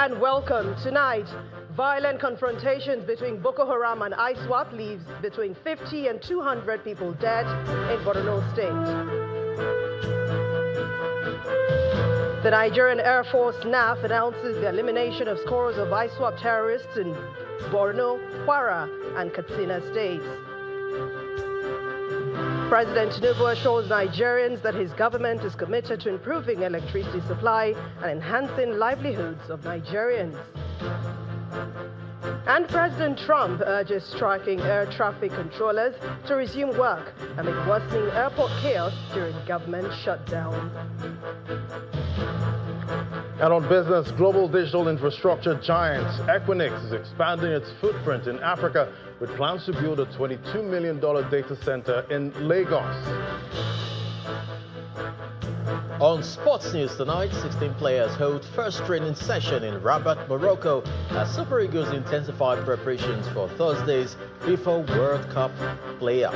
and welcome. Tonight, violent confrontations between Boko Haram and ISWAP leaves between 50 and 200 people dead in Borno State. The Nigerian Air Force NAF announces the elimination of scores of ISWAP terrorists in Borno, Kwara, and Katsina states. President Tinubu assures Nigerians that his government is committed to improving electricity supply and enhancing livelihoods of Nigerians. And President Trump urges striking air traffic controllers to resume work amid worsening airport chaos during government shutdown. And on business, global digital infrastructure giant Equinix is expanding its footprint in Africa with plans to build a $22 million data center in Lagos. On sports news tonight, 16 players hold first training session in Rabat, Morocco, as Super Eagles intensify preparations for Thursday's FIFA World Cup playoff.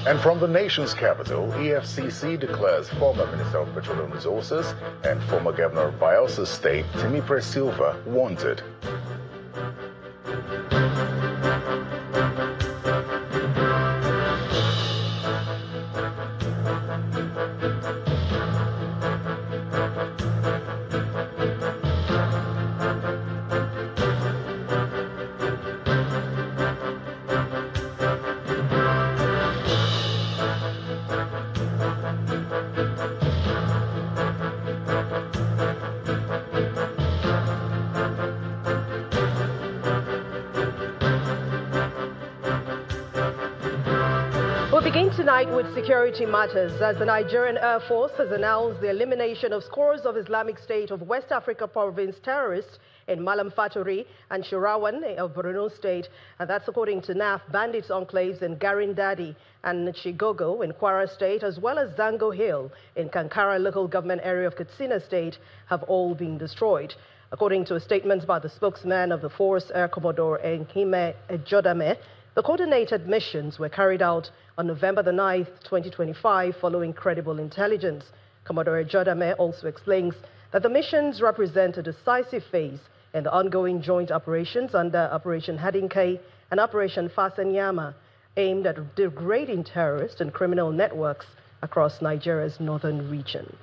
And from the nation's capital, EFCC declares former Minister of Petroleum Resources and former Governor of Bayelsa State, Timipre Silva, wanted. We'll begin tonight with security matters as the Nigerian Air Force has announced the elimination of scores of Islamic State of West Africa province terrorists in Malam Fatori and Shirawan of Borno State, and that's according to NAF. Bandits enclaves in Garindadi and Chigogo in Kwara State, as well as Zango Hill in Kankara local government area of Katsina State, have all been destroyed. According to a statement by the spokesman of the force, Air Commodore Nhime Ejodame, the coordinated missions were carried out on November the 9th, 2025, following credible intelligence. Commodore Ejodame also explains that the missions represent a decisive phase in the ongoing joint operations under Operation Hadinke and Operation Fasenyama, aimed at degrading terrorist and criminal networks across Nigeria's northern region.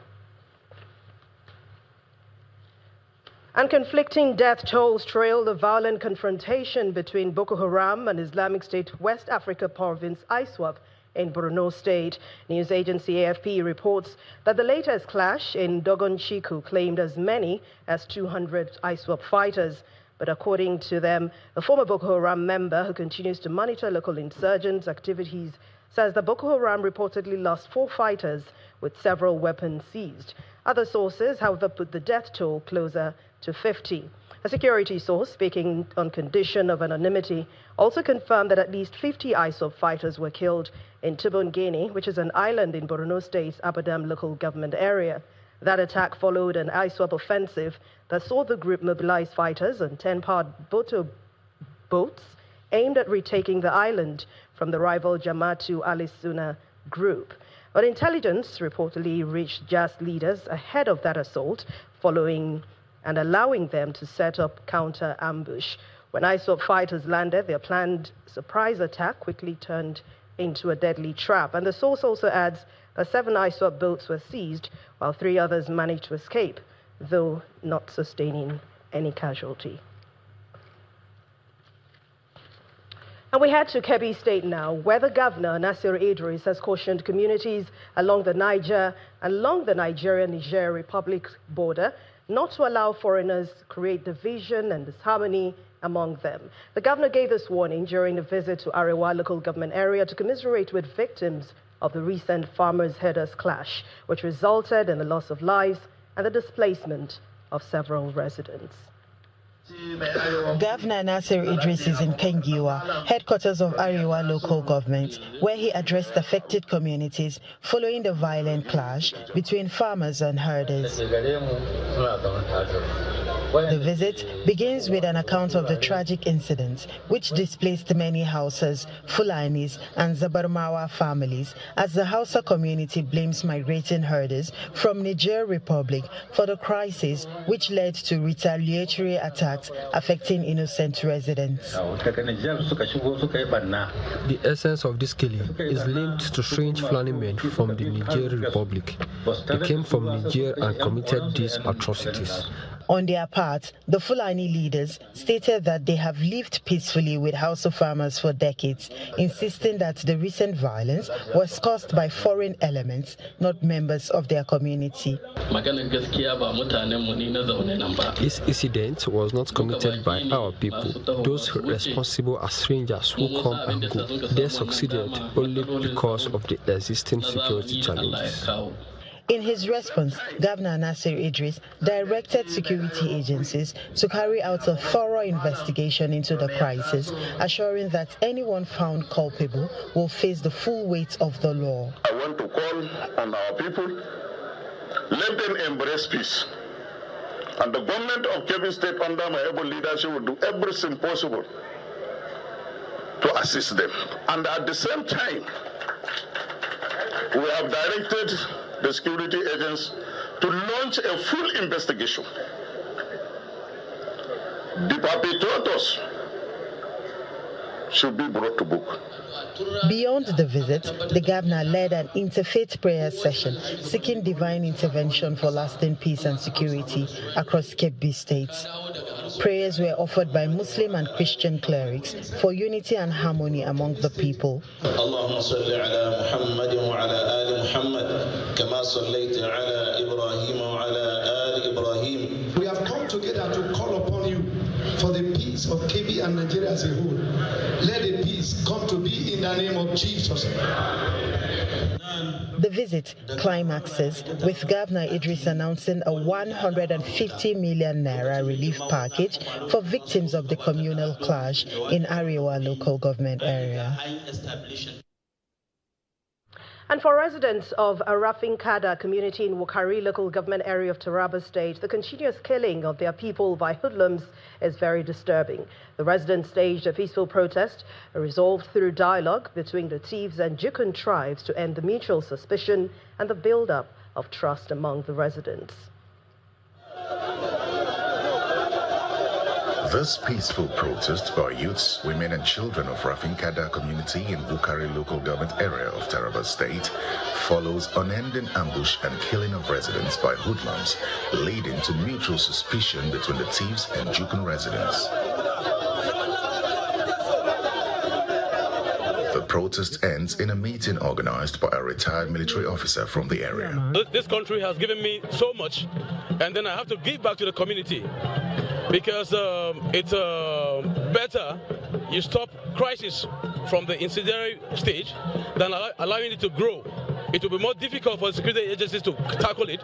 And conflicting death tolls trail the violent confrontation between Boko Haram and Islamic State West Africa province ISWAP in Borno State. News agency AFP reports that the latest clash in Dogon Chiku claimed as many as 200 ISWAP fighters. But according to them, a former Boko Haram member who continues to monitor local insurgents' activities says that Boko Haram reportedly lost 4 fighters with several weapons seized. Other sources, however, put the death toll closer to 50. A security source speaking on condition of anonymity also confirmed that at least 50 ISWAP fighters were killed in Tibongeni, which is an island in Borno State's Abadam local government area. That attack followed an ISWAP offensive that saw the group mobilize fighters on 10-powered boats aimed at retaking the island from the rival Jama'atu al-Sunnah group. But intelligence reportedly reached JAS leaders ahead of that assault, following and allowing them to set up counter ambush. When ISWAP fighters landed, their planned surprise attack quickly turned into a deadly trap. And the source also adds that 7 ISWAP boats were seized, while 3 others managed to escape, though not sustaining any casualty. And we head to Kebbi State now, where the governor, Nasir Idris, has cautioned communities along the Nigeria-Niger Republic border not to allow foreigners create division and disharmony among them. The governor gave this warning during a visit to Arewa local government area to commiserate with victims of the recent farmers-herders clash, which resulted in the loss of lives and the displacement of several residents. Governor Nasir Idris is in Kengiwa, headquarters of Arewa local government, where he addressed affected communities following the violent clash between farmers and herders. The visit begins with an account of the tragic incident which displaced many Hausas, Fulanis and Zabarmawa families as the Hausa community blames migrating herders from Niger Republic for the crisis which led to retaliatory attacks affecting innocent residents. The essence of this killing is linked to strange Fulani men from the Niger Republic. They came from Niger and committed these atrocities. On their part, the Fulani leaders stated that they have lived peacefully with Hausa farmers for decades, insisting that the recent violence was caused by foreign elements, not members of their community. This incident was not committed by our people. Those responsible are strangers who come and go. They succeeded only because of the existing security challenges. In his response, Governor Nasir Idris directed security agencies to carry out a thorough investigation into the crisis, assuring that anyone found culpable will face the full weight of the law. I want to call on our people, let them embrace peace. And the government of Kebbi State under my able leadership will do everything possible to assist them. And at the same time, we have directed the security agents to launch a full investigation. The perpetrators should be brought to book. Beyond the visit, the governor led an interfaith prayer session seeking divine intervention for lasting peace and security across Kebbi states. Prayers were offered by Muslim and Christian clerics for unity and harmony among the people. Allahumma salli ala Muhammad wa ala ali Muhammad kama sallaita ala Ibrahim wa ala ali Ibrahim. We have come together to call upon you for the peace of Kebbi and Nigeria as a whole. Let the peace come to be in the name of Jesus. The visit climaxes with Governor Idris announcing a 150 million naira relief package for victims of the communal clash in Arewa local government area. And for residents of Arafinkada community in Wukari local government area of Taraba State, the continuous killing of their people by hoodlums is very disturbing. The residents staged a peaceful protest, resolved through dialogue between the Tiv-Jukun tribes to end the mutual suspicion and the build-up of trust among the residents. This peaceful protest by youths, women and children of Rafinkada community in Wukari local government area of Taraba State follows unending ambush and killing of residents by hoodlums, leading to mutual suspicion between the Tivs and Jukun residents. The protest ends in a meeting organized by a retired military officer from the area. This country has given me so much, and then I have to give back to the community. Because it's better you stop crisis from the incendiary stage than allowing it to grow. It will be more difficult for security agencies to tackle it.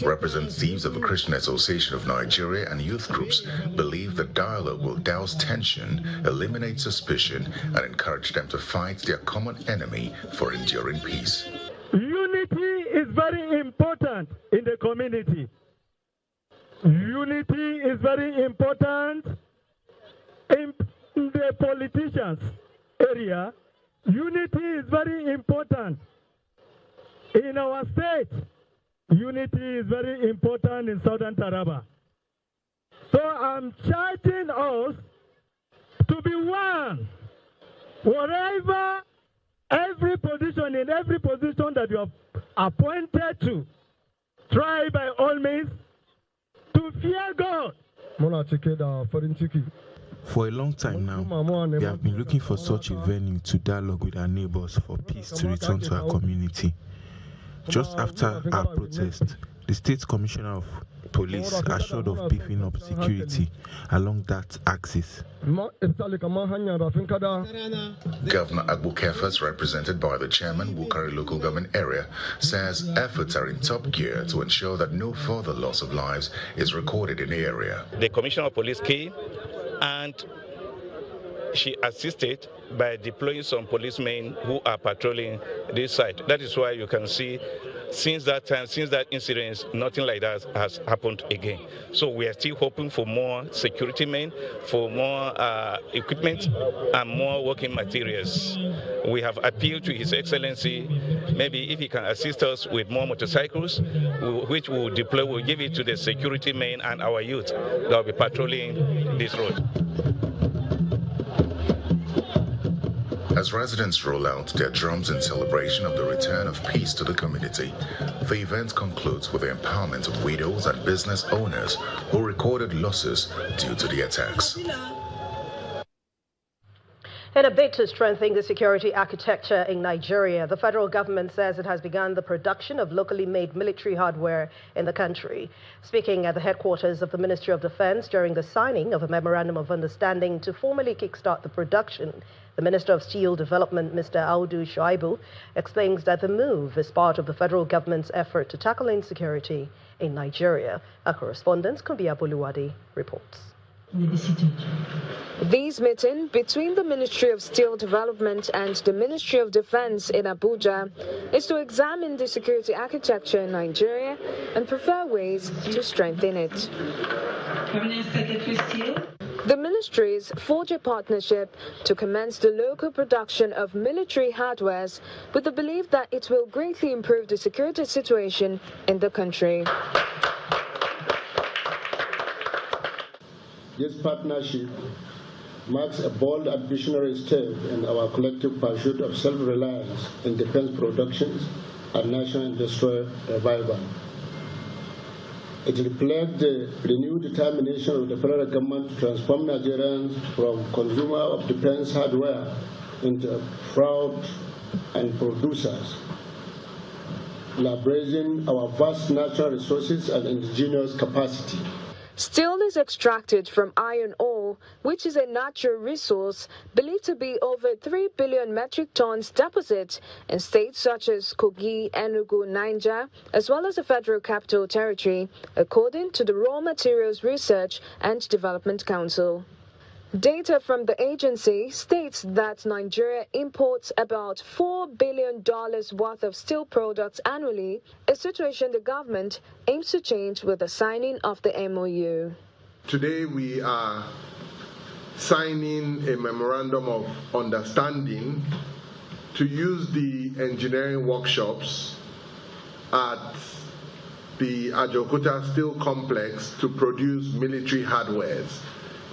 Representatives of the Christian Association of Nigeria and youth groups believe that dialogue will douse tension, eliminate suspicion, and encourage them to fight their common enemy for enduring peace. Unity is very important in the community. Unity is very important in the politicians' area. Unity is very important in our state. Unity is very important in Southern Taraba. So I'm charging us to be one. Whatever, every position, in every position that you are appointed to, try by all means to fear God. For a long time now, we have been looking for such a venue to dialogue with our neighbors for peace to return to our community. Just after our protest, the State Commissioner of Police assured of beefing up security along that axis. Governor Agbu Kefas, represented by the chairman, Wukari local government area, says efforts are in top gear to ensure that no further loss of lives is recorded in the area. The Commissioner of Police came and she assisted by deploying some policemen who are patrolling this site. That is why you can see since that time, since that incident, nothing like that has happened again. So we are still hoping for more security men, for more equipment, and more working materials. We have appealed to His Excellency, maybe if he can assist us with more motorcycles, which we will deploy, we'll give it to the security men and our youth that will be patrolling this road. As residents roll out their drums in celebration of the return of peace to the community, the event concludes with the empowerment of widows and business owners who recorded losses due to the attacks. In a bid to strengthen the security architecture in Nigeria, the federal government says it has begun the production of locally made military hardware in the country. Speaking at the headquarters of the Ministry of Defense during the signing of a memorandum of understanding to formally kickstart the production, the Minister of Steel Development, Mr. Audu Shoaibu, explains that the move is part of the federal government's effort to tackle insecurity in Nigeria. Our correspondent, Kumbi Aboluwade, reports. This meeting between the Ministry of Steel Development and the Ministry of Defense in Abuja is to examine the security architecture in Nigeria and prefer ways to strengthen it. The ministries forge a partnership to commence the local production of military hardwares with the belief that it will greatly improve the security situation in the country. This partnership marks a bold and visionary step in our collective pursuit of self-reliance in defense productions and national industrial revival. It reflects the renewed determination of the federal government to transform Nigerians from consumer of defense hardware into fraud and producers, leveraging our vast natural resources and indigenous capacity. Steel is extracted from iron ore, which is a natural resource believed to be over 3 billion metric tons deposit in states such as Kogi, Enugu, Niger, as well as the Federal Capital Territory, according to the Raw Materials Research and Development Council. Data from the agency states that Nigeria imports about $4 billion worth of steel products annually, a situation the government aims to change with the signing of the MOU. Today we are signing a memorandum of understanding to use the engineering workshops at the Ajaokuta Steel Complex to produce military hardwares.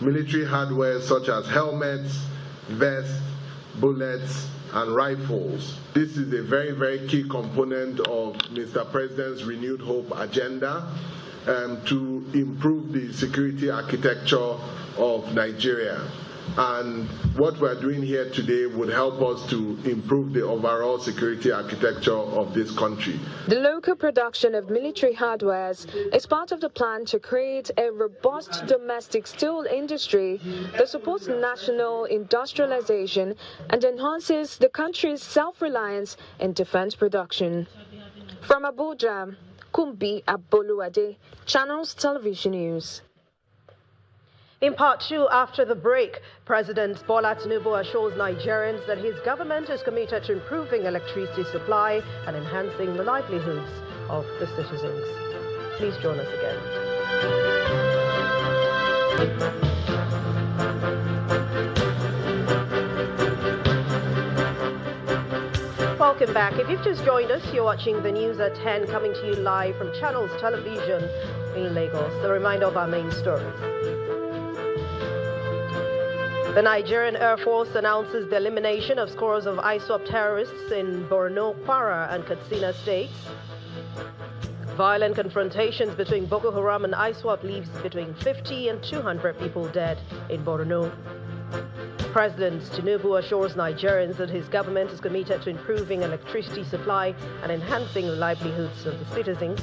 Military hardware such as helmets, vests, bullets, and rifles. This is a very, very key component of Mr. President's Renewed Hope agenda to improve the security architecture of Nigeria. And what we're doing here today would help us to improve the overall security architecture of this country. The local production of military hardwares is part of the plan to create a robust domestic steel industry that supports national industrialization and enhances the country's self-reliance in defense production. From Abuja, Kumbi Aboluwade, Channels Television News. In part two, after the break, President Bola Tinubu assures Nigerians that his government is committed to improving electricity supply and enhancing the livelihoods of the citizens. Please join us again. Welcome back. If you've just joined us, you're watching the news at 10, coming to you live from Channels Television in Lagos. The reminder of our main stories. The Nigerian Air Force announces the elimination of scores of ISWAP terrorists in Borno, Kwara, and Katsina states. Violent confrontations between Boko Haram and ISWAP leaves between 50 and 200 people dead in Borno. President Tinubu assures Nigerians that his government is committed to improving electricity supply and enhancing the livelihoods of the citizens.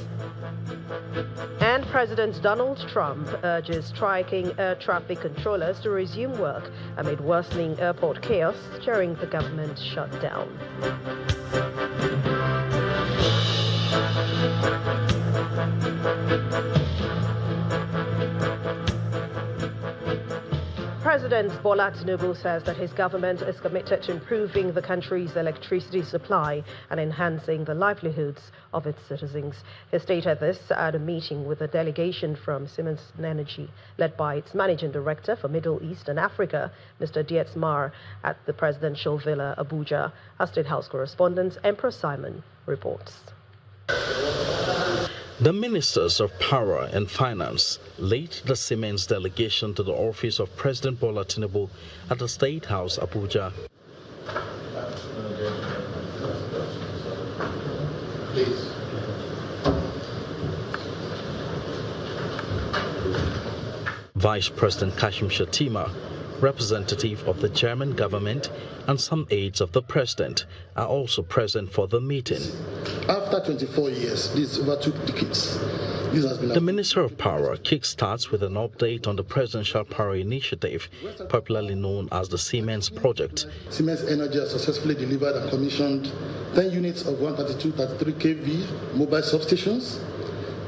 And President Donald Trump urges striking air traffic controllers to resume work amid worsening airport chaos during the government shutdown. President Bola Tinubu says that his government is committed to improving the country's electricity supply and enhancing the livelihoods of its citizens. He stated this at a meeting with a delegation from Siemens Energy, led by its Managing Director for Middle East and Africa, Mr. Dietz Mar, at the Presidential Villa, Abuja. Our State House correspondent, Emperor Simon, reports. The Ministers of Power and Finance led the Siemens delegation to the office of President Bola Tinubu at the State House, Abuja. Please. Vice President Kashim Shettima, representative of the German government, and some aides of the president are also present for the meeting. After 24 years, this over 2 decades, this has been... The Minister of Power kickstarts with an update on the Presidential Power Initiative, popularly known as the Siemens Project. Siemens Energy has successfully delivered and commissioned 10 units of 132-33 kV mobile substations,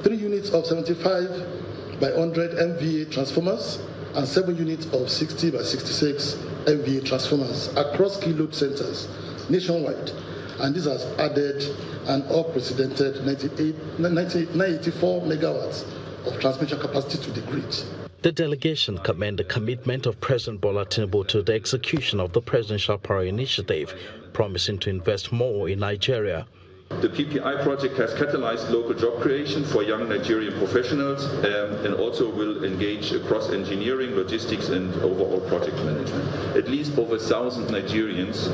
3 units of 75 by 100 MVA transformers, and 7 units of 60 by 66 MVA transformers across key load centers nationwide. And this has added an unprecedented 984 megawatts of transmission capacity to the grid. The delegation commended the commitment of President Bola Tinubu to the execution of the Presidential Power Initiative, promising to invest more in Nigeria. The PPI project has catalyzed local job creation for young Nigerian professionals and also will engage across engineering, logistics and overall project management. At least over 1,000 Nigerians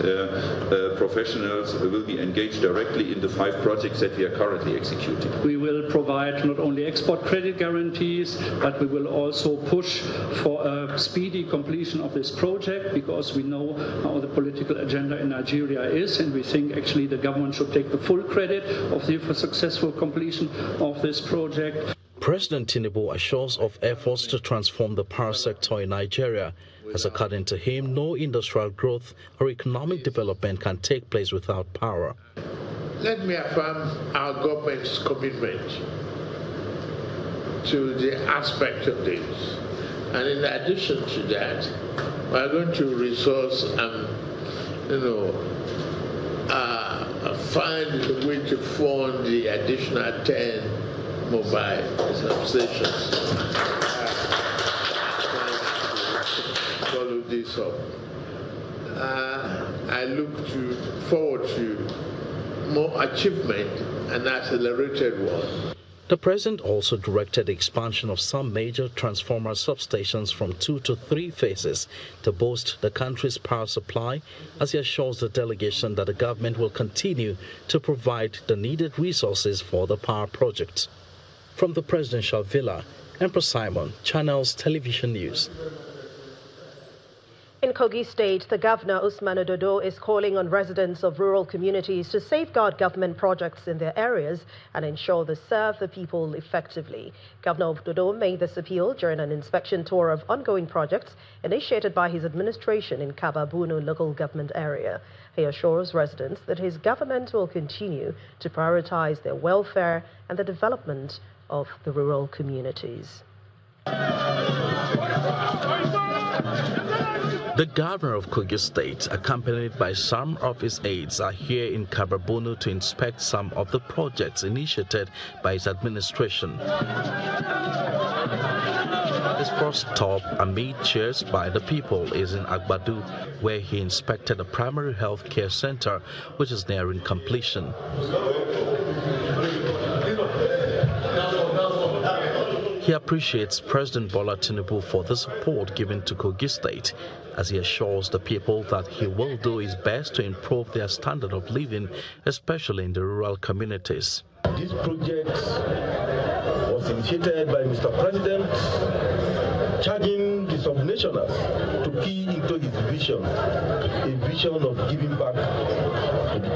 professionals will be engaged directly in the 5 projects that we are currently executing. We will provide not only export credit guarantees, but we will also push for a speedy completion of this project, because we know how the political agenda in Nigeria is, and we think actually the government should take the full credit of the successful completion of this project. President Tinubu assures of efforts to transform the power sector in Nigeria, as according to him, no industrial growth or economic development can take place without power. Let me affirm our government's commitment to the aspect of this. And in addition to that, we are going to resource and, find a way to fund the additional 10 mobile substations. Follow this up. I look forward to more achievement and accelerated one. The president also directed the expansion of some major transformer substations from 2 to 3 phases to boost the country's power supply, as he assures the delegation that the government will continue to provide the needed resources for the power project. From the Presidential Villa, Emperor Simon, Channels Television News. In Kogi State, the Governor, Usman Ododo, is calling on residents of rural communities to safeguard government projects in their areas and ensure they serve the people effectively. Governor Ododo made this appeal during an inspection tour of ongoing projects initiated by his administration in Borno local government area. He assures residents that his government will continue to prioritize their welfare and the development of the rural communities. The governor of Kogi State, accompanied by some of his aides, are here in Borno to inspect some of the projects initiated by his administration. His first stop, amid cheers by the people, is in Agbadu, where he inspected a primary health care center, which is nearing completion. He appreciates President Bola Tinubu for the support given to Kogi State, as he assures the people that he will do his best to improve their standard of living, especially in the rural communities. This project was initiated by Mr. President, charging the subnationals to key into his vision, a vision of giving back to the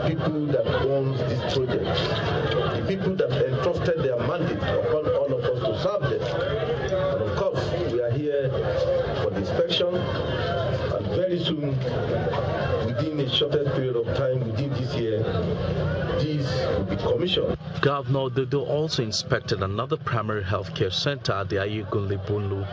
people that owns this project, the people that entrusted their mandate upon all of us to serve them. And of course, we are here for the inspection, and very soon, within a shortest period of time, within this year, these will be commissioned. Governor Ododo also inspected another primary health care center at the Ayugunle Bunlu.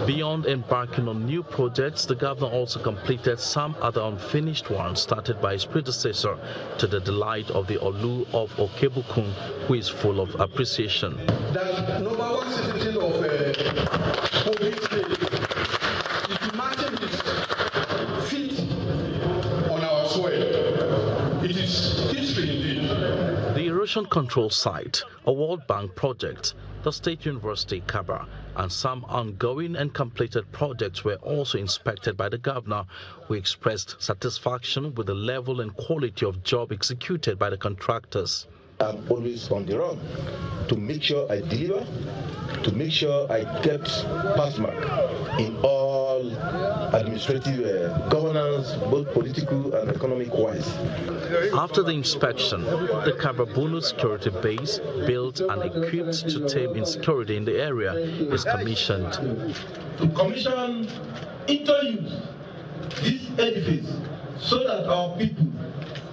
Beyond embarking on new projects, the governor also completed some other unfinished ones started by his predecessor, to the delight of the Olu of Tiv-Jukun, who is full of appreciation. That number one citizen of Kogi State, if imagine his feet on our soil, it is history indeed. The erosion control site, a World Bank project, the State University Kebbi, and some ongoing and completed projects were also inspected by the governor, who expressed satisfaction with the level and quality of job executed by the contractors. I'm always on the run to make sure I deliver, to make sure I get pass mark in all administrative governance, both political and economic wise. After the inspection, the Borno security base, built and equipped to tame insecurity in the area, is commissioned. To commission interviews this edifice so that our people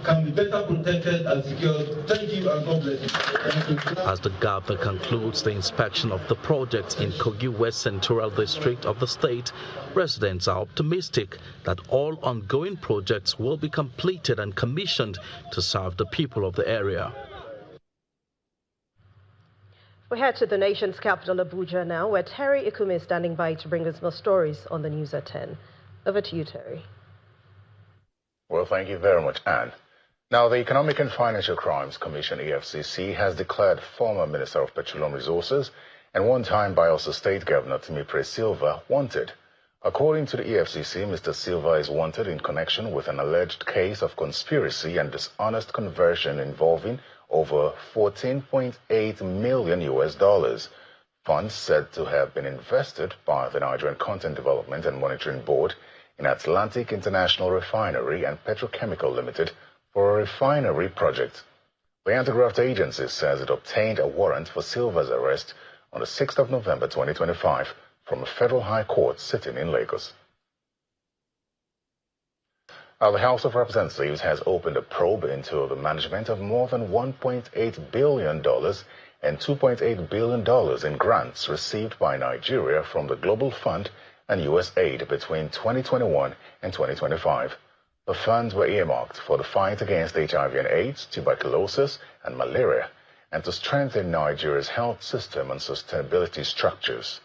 can be better protected and secured. Thank you and God bless you. As the governor concludes the inspection of the projects in Kogi West Central District of the state, residents are optimistic that all ongoing projects will be completed and commissioned to serve the people of the area. We head to the nation's capital, Abuja, now, where Terry Ikume is standing by to bring us more stories on the news at 10. Over to you, Terry. Well, thank you very much, Anne. Now, the Economic and Financial Crimes Commission, EFCC, has declared former Minister of Petroleum Resources and one-time Bayelsa State Governor Timipre Silva wanted. According to the EFCC, Mr. Silva is wanted in connection with an alleged case of conspiracy and dishonest conversion involving over $14.8 million. Funds said to have been invested by the Nigerian Content Development and Monitoring Board in Atlantic International Refinery and Petrochemical Limited for a refinery project. The anti-graft agency says it obtained a warrant for Silva's arrest on the 6th of November 2025 from a federal high court sitting in Lagos. Now, the House of Representatives has opened a probe into the management of more than $1.8 billion and $2.8 billion in grants received by Nigeria from the Global Fund and U.S. aid between 2021 and 2025. The funds were earmarked for the fight against HIV and AIDS, tuberculosis, and malaria, and to strengthen Nigeria's health system and sustainability structures.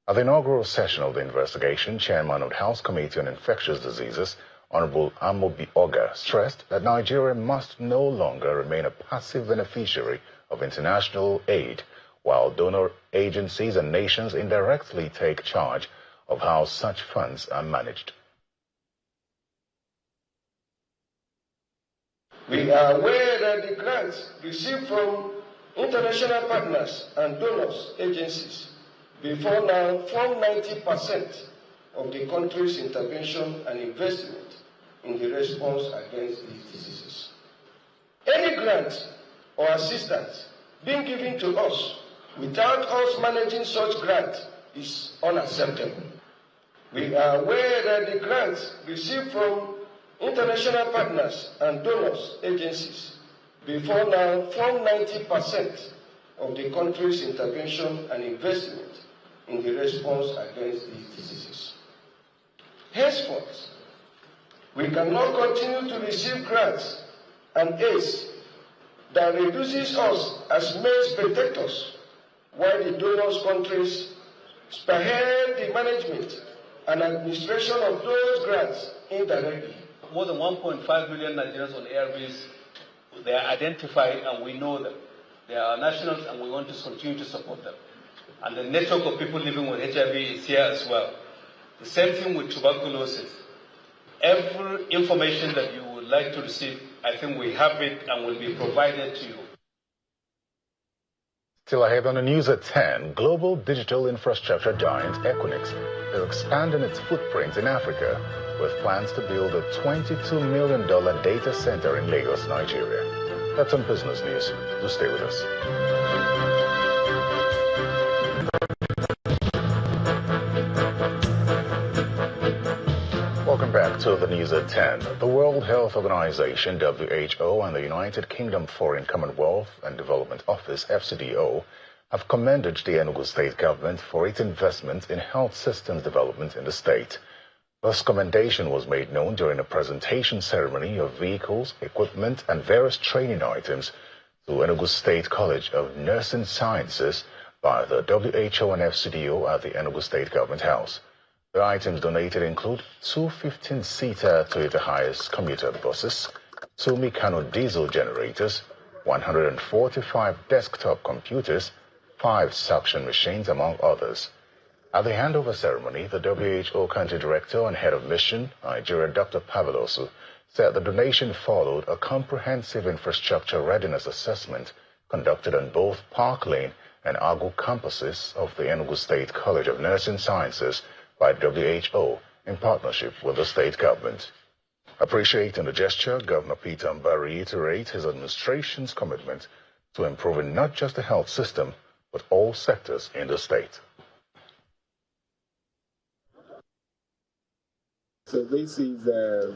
At the inaugural session of the investigation, Chairman of the House Committee on Infectious Diseases, Honorable Amobi Oga, stressed that Nigeria must no longer remain a passive beneficiary of international aid, while donor agencies and nations indirectly take charge of how such funds are managed. We are aware that the grants received from international partners and donors agencies before now form 90% of the country's intervention and investment in the response against these diseases. Any grant or assistance being given to us without us managing such grant is unacceptable. We are aware that the grants received from international partners and donors agencies before now form 90% of the country's intervention and investment in the response against these diseases. Henceforth, we cannot continue to receive grants and aids that reduces us as mere spectators, while the donors' countries spearhead the management and administration of those grants indirectly. More than 1.5 million Nigerians on ARVs, they are identified and we know them. They are nationals and we want to continue to support them. And the network of people living with HIV is here as well. The same thing with tuberculosis. Every information that you would like to receive, I think we have it and will be provided to you. Still ahead on the news at 10, global digital infrastructure giant Equinix is expanding its footprint in Africa with plans to build a $22 million data center in Lagos, Nigeria. That's on Business News. Do stay with us. Welcome back to the news at 10. The World Health Organization, WHO, and the United Kingdom Foreign Commonwealth and Development Office, FCDO, have commended the Enugu state government for its investment in health systems development in the state. This commendation was made known during a presentation ceremony of vehicles, equipment, and various training items to Enugu State College of Nursing Sciences by the WHO and FCDO at the Enugu State Government House. The items donated include 2 15-seater Toyota Hiace commuter buses, 2 Meccano diesel generators, 145 desktop computers, 5 suction machines, among others. At the handover ceremony, the WHO country director and head of mission, Nigeria, Dr. Pavelosu, said the donation followed a comprehensive infrastructure readiness assessment conducted on both Park Lane and Agu campuses of the Enugu State College of Nursing Sciences by WHO in partnership with the state government. Appreciating the gesture, Governor Peter Mba reiterates his administration's commitment to improving not just the health system, but all sectors in the state. So this is the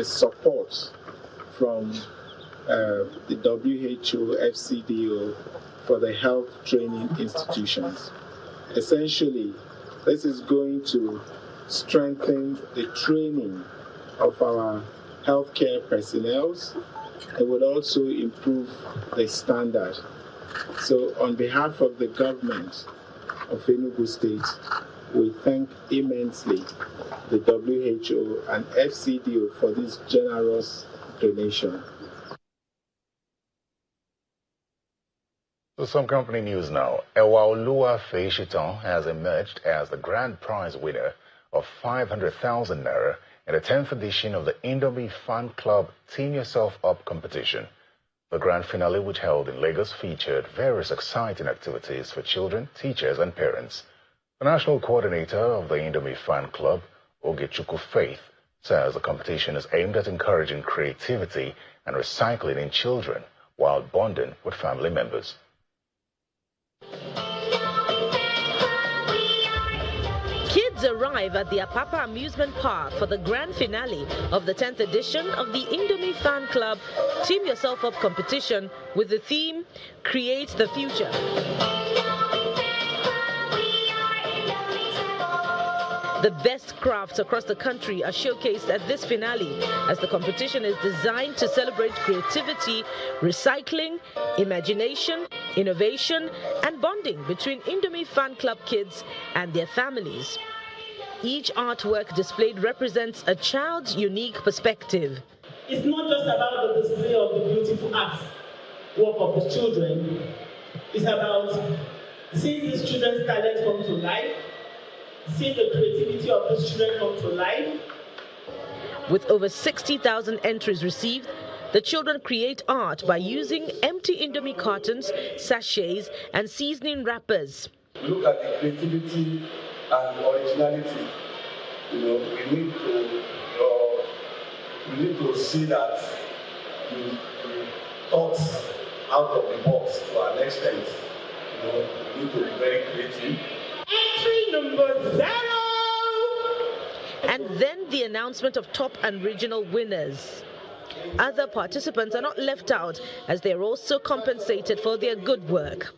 support from the WHO, FCDO for the health training institutions. Essentially, this is going to strengthen the training of our healthcare personnel. It would also improve the standard. So on behalf of the government of Enugu State, we thank immensely the WHO and FCDO for this generous donation. So some company news now. Ewaolua Feishiton has emerged as the grand prize winner of 500,000 naira in the 10th edition of the Indomie Fan Club Team Yourself Up competition. The grand finale, which held in Lagos, featured various exciting activities for children, teachers, and parents. The national coordinator of the Indomie Fan Club, Ogechukwu Faith, says the competition is aimed at encouraging creativity and recycling in children while bonding with family members. Kids arrive at the Apapa Amusement Park for the grand finale of the 10th edition of the Indomie Fan Club Team Yourself Up competition with the theme, Create the Future. The best crafts across the country are showcased at this finale, as the competition is designed to celebrate creativity, recycling, imagination, innovation, and bonding between Indomie Fan Club kids and their families. Each artwork displayed represents a child's unique perspective. It's not just about the display of the beautiful art work of the children. It's about seeing these children's talent come to life, seeing the creativity of these children come to life. With over 60,000 entries received, the children create art by using empty Indomie cartons, sachets, and seasoning wrappers. We look at the creativity and originality. You know, we need to see that we thought out of the box to an extent. You know, we need to be very creative. Entry number 0! And then the announcement of top and regional winners. Other participants are not left out, as they are also compensated for their good work.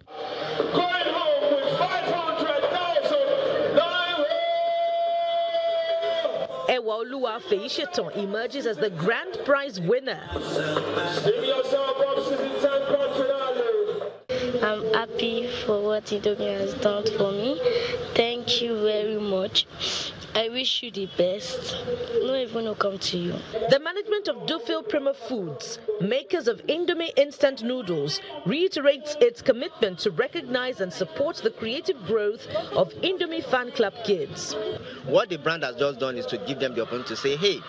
Going home with 500,000 Ewaolua Feishiton emerges as the grand prize winner. I'm happy for what Indomie has done for me. Thank you very much. I wish you the best. No even will come to you. The management of Dufil Prima Foods, makers of Indomie instant noodles, reiterates its commitment to recognize and support the creative growth of Indomie Fan Club kids. What the brand has just done is to give them the opportunity to say, hey,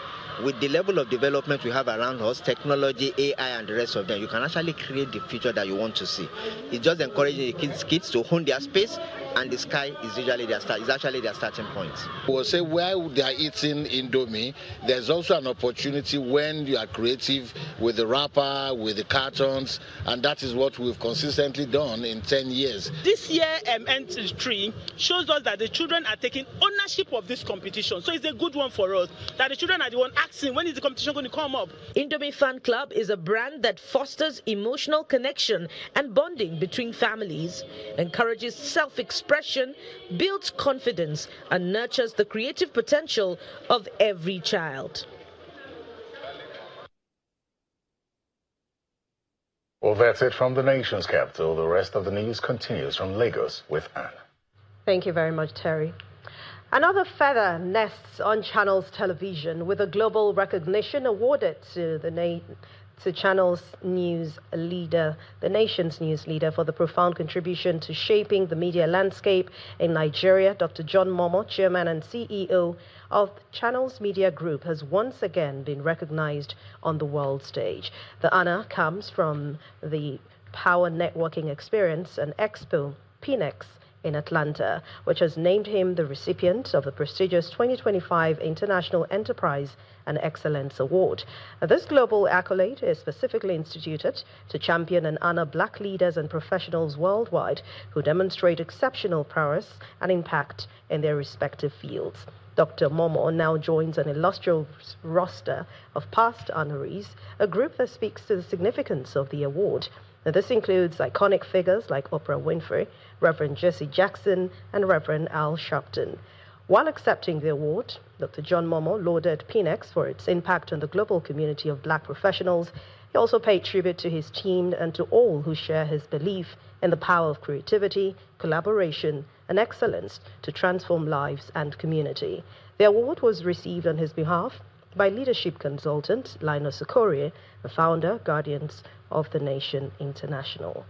with the level of development we have around us, technology, AI, and the rest of them, you can actually create the future that you want to see. It's just encouraging the kids to hone their space, and the sky is usually their start. It's actually their starting point. We'll say while they are eating Indomie, there's also an opportunity when you are creative with the right wrapper, with the cartons, and that is what we've consistently done in 10 years. This year entry shows us that the children are taking ownership of this competition. So it's a good one for us, that the children are the one asking, when is the competition going to come up? Indomie Fan Club is a brand that fosters emotional connection and bonding between families, encourages self-expression, builds confidence, and nurtures the creative potential of every child. Well, that's it from the nation's capital. The rest of the news continues from Lagos with Anne. Thank you very much, Terry. Another feather nests on Channels Television with a global recognition awarded to the Channel's news leader, the nation's news leader, for the profound contribution to shaping the media landscape in Nigeria. Dr. John Momo, chairman and CEO of Channels Media Group, has once again been recognized on the world stage. The honor comes from the Power Networking Experience and Expo, PNEX, in Atlanta, which has named him the recipient of the prestigious 2025 International Enterprise and Excellence Award. This global accolade is specifically instituted to champion and honor Black leaders and professionals worldwide who demonstrate exceptional prowess and impact in their respective fields. Dr. Momo now joins an illustrious roster of past honorees, a group that speaks to the significance of the award. Now, this includes iconic figures like Oprah Winfrey, Reverend Jesse Jackson, and Reverend Al Sharpton. While accepting the award, Dr. John Momo lauded PNEX for its impact on the global community of Black professionals. He also paid tribute to his team and to all who share his belief in the power of creativity, collaboration, and excellence to transform lives and community. The award was received on his behalf by leadership consultant Linus Okorie, the founder, Guardians of the Nation International.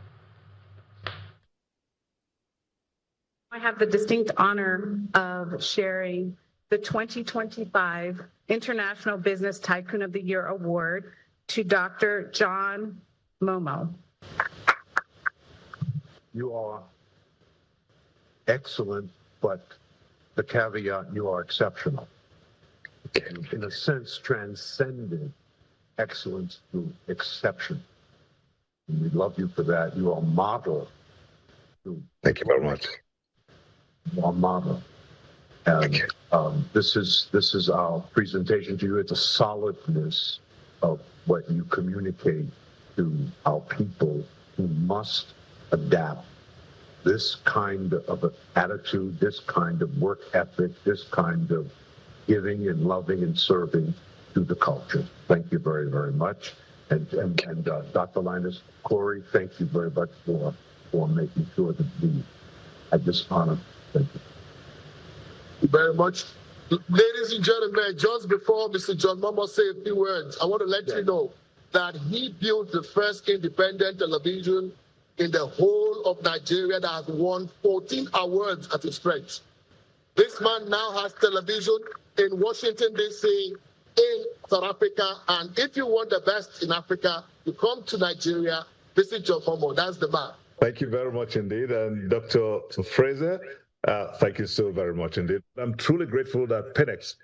I have the distinct honor of sharing the 2025 International Business Tycoon of the Year Award to Dr. John Momo. You are excellent, but the caveat, you are exceptional. In a sense, transcended excellence through exception. And we love you for that. You are a model. Thank you very much. You are a model. And this is our presentation to you. It's a solidness of what you communicate to our people who must adapt this kind of attitude, this kind of work ethic, this kind of giving and loving and serving to the culture. Thank you very, very much. And Dr. Linus Corey, thank you very much for making sure that we had this honor. Thank you. Thank you very much. Ladies and gentlemen, just before Mr. John Momo say a few words, I want to let you know that he built the first independent television in the whole of Nigeria that has won 14 awards at its strength. This man now has television in Washington, D.C., in South Africa, and if you want the best in Africa, you come to Nigeria, visit John Momo. That's the man. Thank you very much indeed. And Dr. Fraser, thank you so very much indeed. I'm truly grateful that PNEX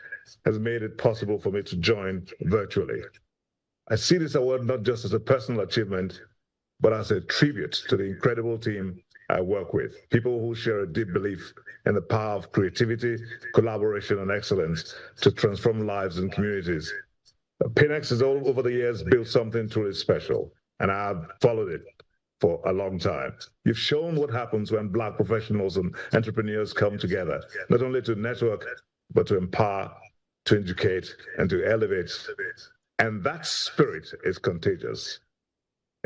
has made it possible for me to join virtually. I see this award not just as a personal achievement, but as a tribute to the incredible team I work with, people who share a deep belief in the power of creativity, collaboration, and excellence to transform lives and communities. PNEX has all over the years built something truly special, and I've followed it for a long time. You've shown what happens when Black professionals and entrepreneurs come together, not only to network, but to empower, to educate, and to elevate. And that spirit is contagious.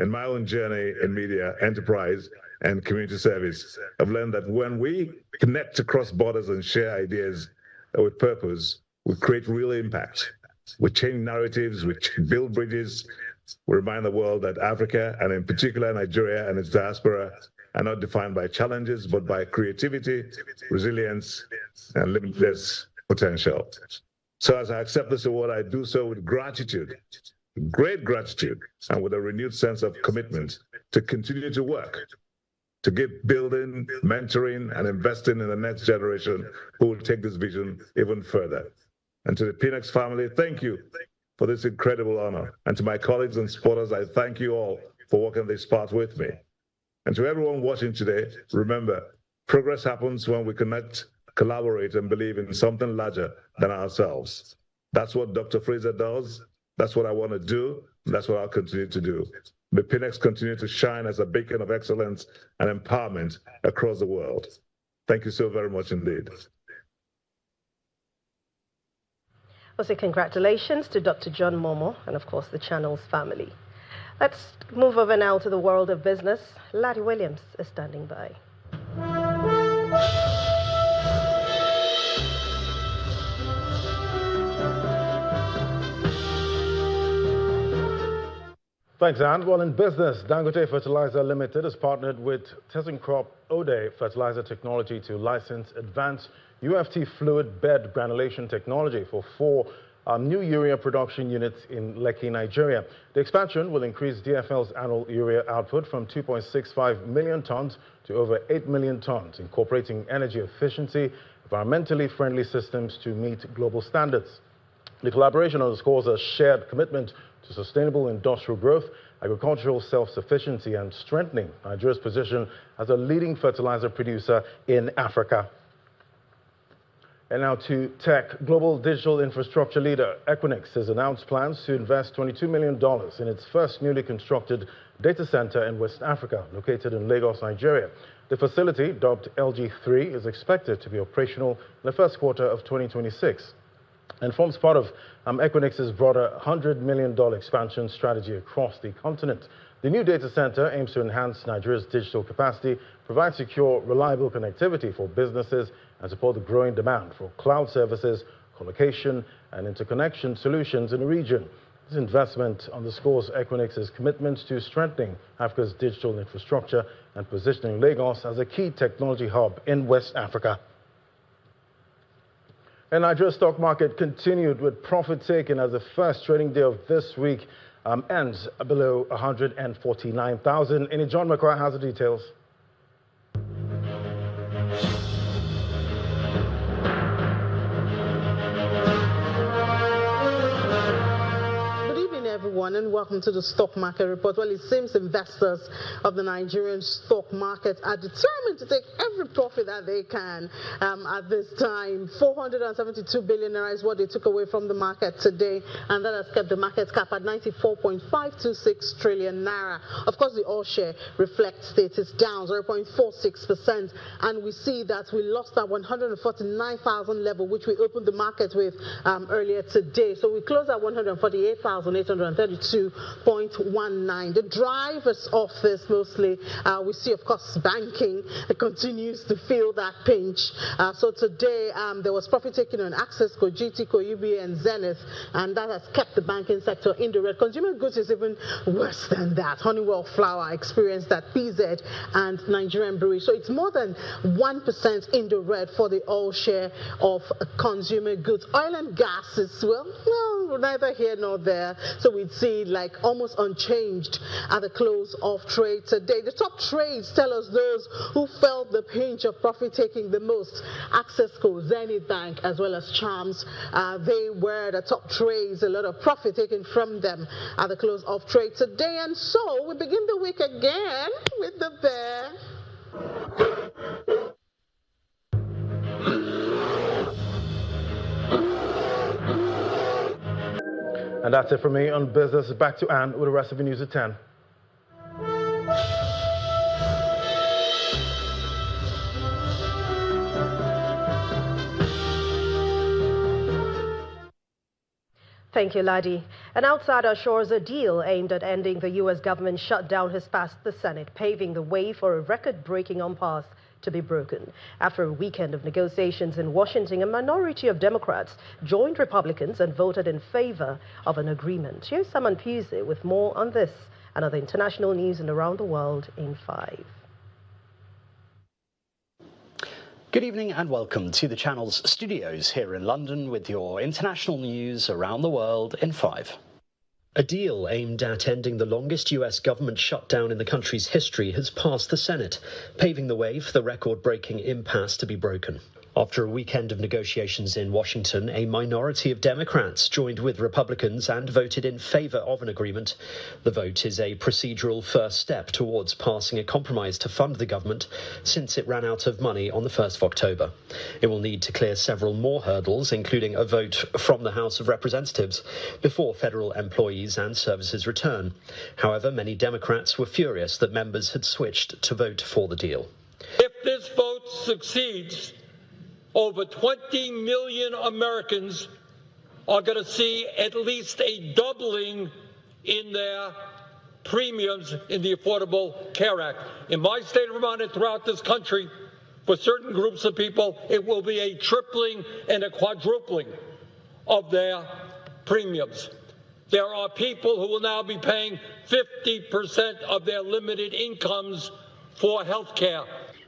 In my own journey in media, enterprise, and community service, I've learned that when we connect across borders and share ideas with purpose, we create real impact. We change narratives, we build bridges, we remind the world that Africa, and in particular Nigeria and its diaspora, are not defined by challenges, but by creativity, resilience, and limitless potential. So as I accept this award, I do so with gratitude, great gratitude, and with a renewed sense of commitment to continue to work, to keep building, mentoring, and investing in the next generation who will take this vision even further. And to the PNEX family, thank you for this incredible honor. And to my colleagues and supporters, I thank you all for walking this path with me. And to everyone watching today, remember, progress happens when we connect, collaborate, and believe in something larger than ourselves. That's what Dr. Fraser does. That's what I want to do. And that's what I'll continue to do. May PINEX continue to shine as a beacon of excellence and empowerment across the world. Thank you so very much indeed. Also, congratulations to Dr. John Momoh and, of course, the channel's family. Let's move over now to the world of business. Laddie Williams is standing by. Thanks, Anne. Well, in business, Dangote Fertilizer Limited has partnered with ThyssenKrupp Ode Fertilizer Technology to license advanced UFT fluid bed granulation technology for 4 new urea production units in Lekki, Nigeria. The expansion will increase DFL's annual urea output from 2.65 million tons to over 8 million tons, incorporating energy efficiency, environmentally friendly systems to meet global standards. The collaboration underscores a shared commitment to sustainable industrial growth, agricultural self-sufficiency, and strengthening Nigeria's position as a leading fertilizer producer in Africa. And now to tech. Global digital infrastructure leader Equinix has announced plans to invest $22 million in its first newly constructed data center in West Africa, located in Lagos, Nigeria. The facility, dubbed LG3, is expected to be operational in the first quarter of 2026 and forms part of Equinix's broader $100 million expansion strategy across the continent. The new data center aims to enhance Nigeria's digital capacity, provide secure, reliable connectivity for businesses, and support the growing demand for cloud services, colocation, and interconnection solutions in the region. This investment underscores Equinix's commitment to strengthening Africa's digital infrastructure and positioning Lagos as a key technology hub in West Africa. And Nigeria's stock market continued with profit taking as the first trading day of this week ends below 149,000. John McCoy has the details. Everyone, and welcome to the stock market report. Well, it seems investors of the Nigerian stock market are determined to take every profit that they can at this time. 472 billion naira is what they took away from the market today, and that has kept the market cap at 94.526 trillion naira. Of course, the all share reflects it is down 0.46%, and we see that we lost that 149,000 level, which we opened the market with earlier today. So we closed at 148,832.19. The drivers of this mostly, we see, of course, banking continues to feel that pinch. So today, there was profit taking on Access, Kogiti, Koibi, and Zenith, and that has kept the banking sector in the red. Consumer goods is even worse than that. Honeywell Flour experienced that, PZ and Nigerian Brewery. So it's more than 1% in the red for the all share of consumer goods. Oil and gas is, well, neither here nor there. So we'd see like almost unchanged at the close of trade today. The top trades tell us those who felt the pinch of profit taking the most. Accessco, Zenith Bank, as well as Charms, they were the top trades. A lot of profit taken from them at the close of trade today. And so we begin the week again with the bear. And that's it from me on business. Back to Anne with the rest of the news at 10. Thank you, Laddie. And outside our shores, a deal aimed at ending the U.S. government shutdown has passed the Senate, paving the way for a record-breaking impasse to be broken. After a weekend of negotiations in Washington, a minority of Democrats joined Republicans and voted in favor of an agreement. Here's Saman Puse with more on this and other international news and around the world in 5. Good evening and welcome to the channel's studios here in London with your international news around the world in 5. A deal aimed at ending the longest U.S. government shutdown in the country's history has passed the Senate, paving the way for the record-breaking impasse to be broken. After a weekend of negotiations in Washington, a minority of Democrats joined with Republicans and voted in favor of an agreement. The vote is a procedural first step towards passing a compromise to fund the government since it ran out of money on the 1st of October. It will need to clear several more hurdles, including a vote from the House of Representatives, before federal employees and services return. However, many Democrats were furious that members had switched to vote for the deal. If this vote succeeds, over 20 million Americans are going to see at least a doubling in their premiums in the Affordable Care Act. In my state of Vermont and throughout this country, for certain groups of people, it will be a tripling and a quadrupling of their premiums. There are people who will now be paying 50% of their limited incomes for health care.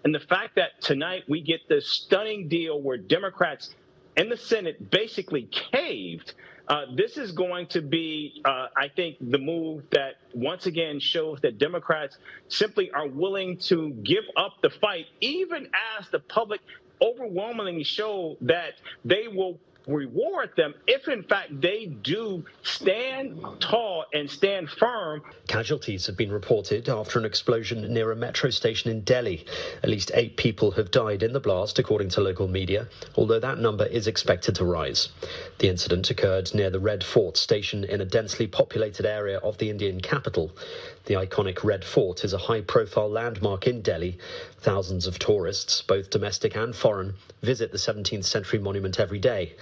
And the fact that tonight we get this stunning deal where Democrats in the Senate basically caved, this is going to be, I think, the move that once again shows that Democrats simply are willing to give up the fight, even as the public overwhelmingly show that they will reward them if, in fact, they do stand tall and stand firm. Casualties have been reported after an explosion near a metro station in Delhi. At least 8 people have died in the blast, according to local media, although that number is expected to rise. The incident occurred near the Red Fort station in a densely populated area of the Indian capital. The iconic Red Fort is a high-profile landmark in Delhi. Thousands of tourists, both domestic and foreign, visit the 17th century monument every day.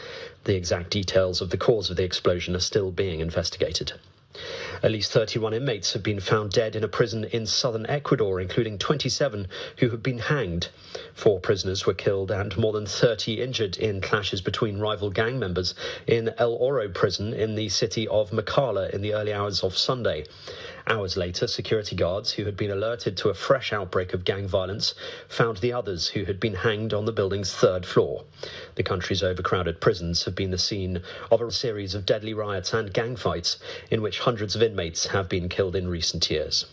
The exact details of the cause of the explosion are still being investigated. At least 31 inmates have been found dead in a prison in southern Ecuador, including 27 who have been hanged. 4 prisoners were killed and more than 30 injured in clashes between rival gang members in El Oro prison in the city of Macala in the early hours of Sunday. Hours later, security guards who had been alerted to a fresh outbreak of gang violence found the others who had been hanged on the building's 3rd floor. The country's overcrowded prisons have been the scene of a series of deadly riots and gang fights in which hundreds of inmates have been killed in recent years.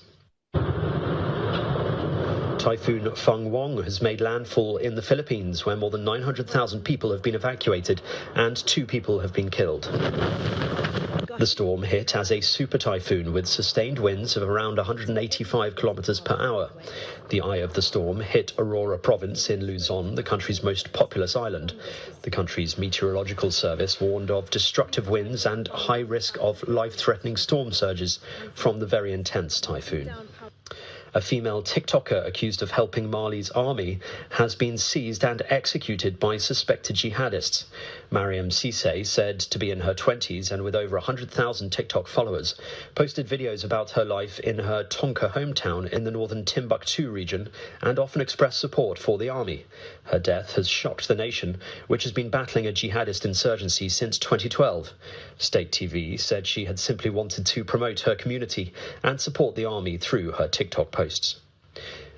Typhoon Feng Wong has made landfall in the Philippines, where more than 900,000 people have been evacuated and 2 people have been killed. The storm hit as a super typhoon with sustained winds of around 185 kilometers per hour. The eye of the storm hit Aurora province in Luzon, the country's most populous island. The country's meteorological service warned of destructive winds and high risk of life-threatening storm surges from the very intense typhoon. A female TikToker accused of helping Mali's army has been seized and executed by suspected jihadists. Mariam Cisse, said to be in her 20s and with over 100,000 TikTok followers, posted videos about her life in her Tonka hometown in the northern Timbuktu region and often expressed support for the army. Her death has shocked the nation, which has been battling a jihadist insurgency since 2012. State TV said she had simply wanted to promote her community and support the army through her TikTok posts.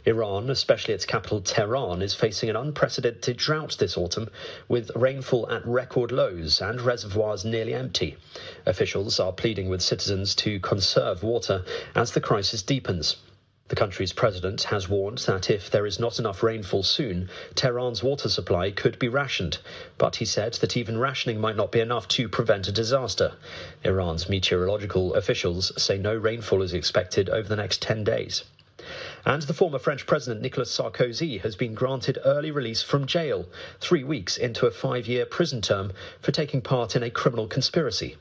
Iran, especially its capital Tehran, is facing an unprecedented drought this autumn, with rainfall at record lows and reservoirs nearly empty. Officials are pleading with citizens to conserve water as the crisis deepens. The country's president has warned that if there is not enough rainfall soon, Tehran's water supply could be rationed. But he said that even rationing might not be enough to prevent a disaster. Iran's meteorological officials say no rainfall is expected over the next 10 days. And the former French President Nicolas Sarkozy has been granted early release from jail, 3 weeks into a 5-year prison term for taking part in a criminal conspiracy.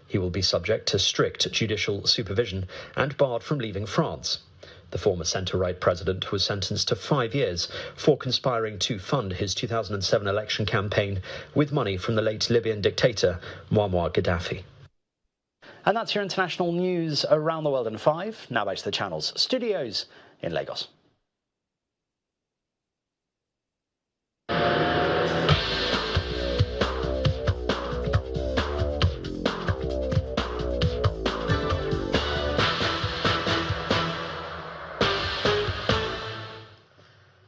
He will be subject to strict judicial supervision and barred from leaving France. The former centre-right president was sentenced to 5 years for conspiring to fund his 2007 election campaign with money from the late Libyan dictator Muammar Gaddafi. And that's your international news around the world in 5. Now back to the channel's studios in Lagos.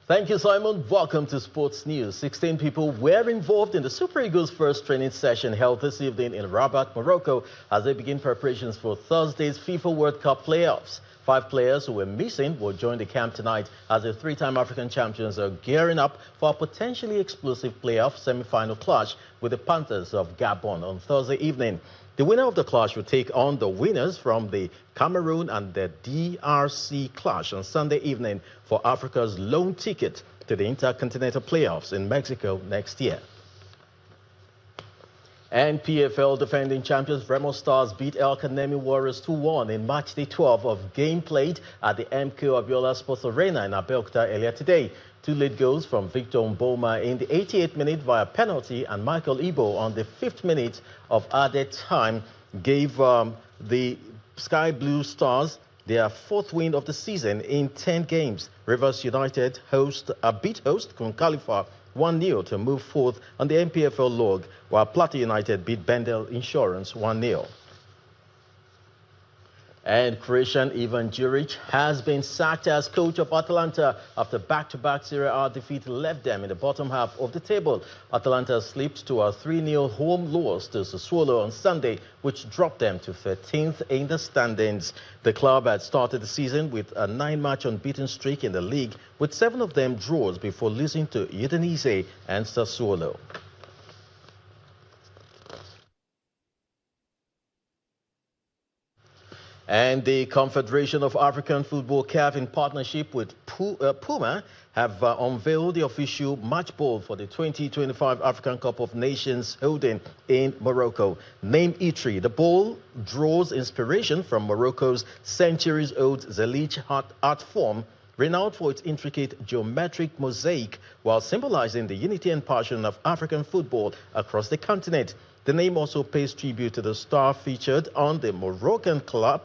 Thank you, Simon. Welcome to Sports News. 16 people were involved in the Super Eagles' first training session held this evening in Rabat, Morocco, as they begin preparations for Thursday's FIFA World Cup playoffs. 5 players who were missing will join the camp tonight as the 3-time African champions are gearing up for a potentially explosive playoff semi-final clash with the Panthers of Gabon on Thursday evening. The winner of the clash will take on the winners from the Cameroon and the DRC clash on Sunday evening for Africa's lone ticket to the Intercontinental Playoffs in Mexico next year. And PFL defending champions Remo Stars beat El Kanemi Warriors 2-1 in match day 12 of game played at the MK Abiola Sports Arena in Abeokuta earlier today. 2 late goals from Victor Mboma in the 88th minute via penalty and Michael Ibo on the 5th minute of added time gave the Sky Blue Stars their 4th win of the season in 10 games. Rivers United beat host Kun Khalifa 1-0 to move forth on the MPFL log, while Plateau United beat Bendel Insurance 1-0. And Croatian Ivan Juric has been sacked as coach of Atalanta after back-to-back Serie A defeat left them in the bottom half of the table. Atalanta slipped to a 3-0 home loss to Sassuolo on Sunday, which dropped them to 13th in the standings. The club had started the season with a 9-match unbeaten streak in the league, with 7 of them draws before losing to Udinese and Sassuolo. And the Confederation of African Football CAF in partnership with Puma have unveiled the official match ball for the 2025 African Cup of Nations holding in Morocco. Named Itri, the ball draws inspiration from Morocco's centuries-old Zelich art form, renowned for its intricate geometric mosaic, while symbolizing the unity and passion of African football across the continent. The name also pays tribute to the star featured on the Moroccan club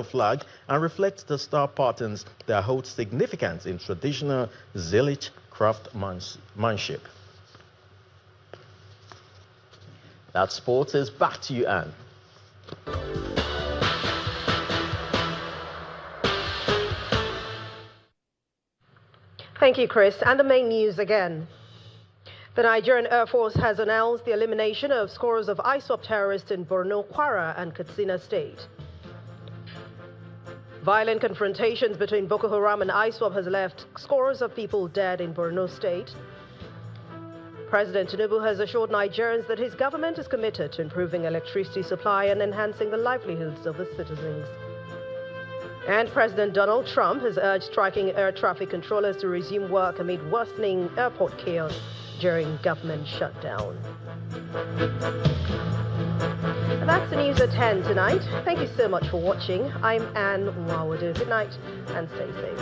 flag and reflects the star patterns that hold significance in traditional Zelich craftsmanship. That sports is back to you, Anne. Thank you, Chris. And the main news again. The Nigerian Air Force has announced the elimination of scores of ISWAP terrorists in Borno, Kwara, and Katsina State. Violent confrontations between Boko Haram and ISWAP has left scores of people dead in Borno State. President Tinubu has assured Nigerians that his government is committed to improving electricity supply and enhancing the livelihoods of the citizens. And President Donald Trump has urged striking air traffic controllers to resume work amid worsening airport chaos during government shutdown. And that's the news at 10 tonight. Thank you so much for watching. I'm Anne Nwawadu. Good night and stay safe.